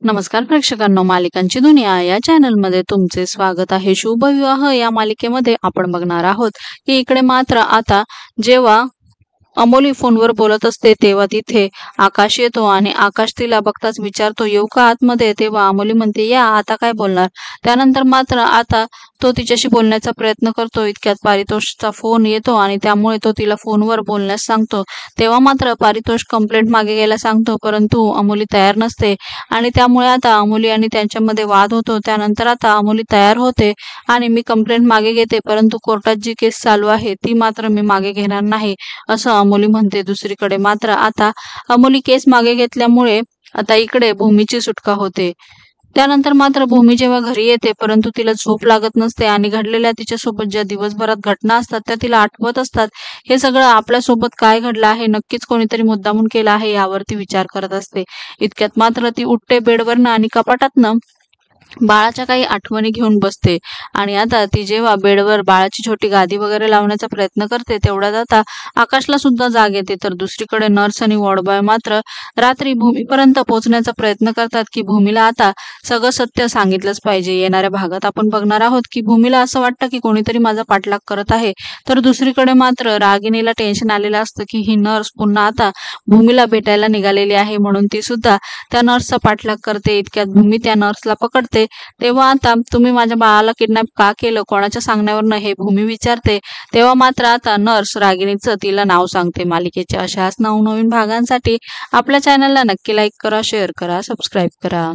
नमस्कार प्रेक्षकांनो, मालिकांची दुनिया या चॅनलमध्ये तुमचे स्वागत आहे। शुभविवाह या मालिकेमध्ये आपण बघणार आहोत की इकडे मात्र आता जेव्हा अमोली फोनवर बोलत असते तेव्हा तिथे आकाश येतो आणि आकाश तिला बघताच विचारतो, येऊ का आतमध्ये? तेव्हा अमोली म्हणते, या, आता काय बोलणार? त्यानंतर मात्र आता तो तिच्याशी बोलण्याचा प्रयत्न करतो। इतक्यात पारितोषचा फोन येतो आणि त्यामुळे तो तिला फोनवर बोलण्यास सांगतो। तेव्हा मात्र पारितोष कंप्लेंट मागे घ्यायला सांगतो, परंतु अमोली तयार नसते आणि त्यामुळे आता अमोली आणि त्यांच्यामध्ये वाद होतो। त्यानंतर आता अमोली तयार होते आणि मी कंप्लेंट मागे घेते, परंतु कोर्टात जी केस चालू आहे ती मात्र मी मागे घेणार नाही, असं अमोली म्हणते। दुसरीकडे मात्र आता अमोली केस मागे घेतल्यामुळे आता इकडे भूमीची सुटका होते। त्यानंतर मात्र भूमी जेव्हा घरी येते, परंतु तिला झोप लागत नसते आणि घडलेल्या तिच्यासोबत ज्या दिवसभरात घटना असतात त्या तिला आठवत असतात। हे सगळं आपल्यासोबत काय घडलं आहे, नक्कीच कोणीतरी मुद्दामून केलं आहे यावरती विचार करत असते। इतक्यात मात्र ती उठते बेडवरनं आणि कपाटातनं बाळाच्या काही आठवणी घेऊन बसते आणि आता ती जेव्हा बेडवर बाळाची छोटी गादी वगैरे लावण्याचा प्रयत्न करते तेवढ्यात आता आकाशला सुद्धा जाग येते। तर दुसरीकडे नर्स आणि वॉर्डबॉय मात्र रात्री भूमीपर्यंत पोहोचण्याचा प्रयत्न करतात की भूमीला आता सगळं सत्य सांगितलंच पाहिजे। येणाऱ्या भागात आपण बघणार आहोत की भूमीला असं वाटतं की कोणीतरी माझा पाठलाग करत आहे, तर दुसरीकडे मात्र रागिणीला टेन्शन आलेलं असतं की ही नर्स पुन्हा आता भूमीला भेटायला निघालेली आहे, म्हणून ती सुद्धा त्या नर्सचा पाठलाग करते। इतक्यात भूमी त्या नर्सला पकडते। तेव्हा आता तुम्ही माझ्या बाळाला किडनॅप का केलं, कोणाच्या सांगण्यावरनं, हे भूमी विचारते। तेव्हा मात्र आता नर्स रागिणीचं तिला नाव सांगते। मालिकेच्या अशाच नवनवीन भागांसाठी आपल्या चॅनलला नक्की लाईक करा, शेअर करा, सबस्क्राईब करा।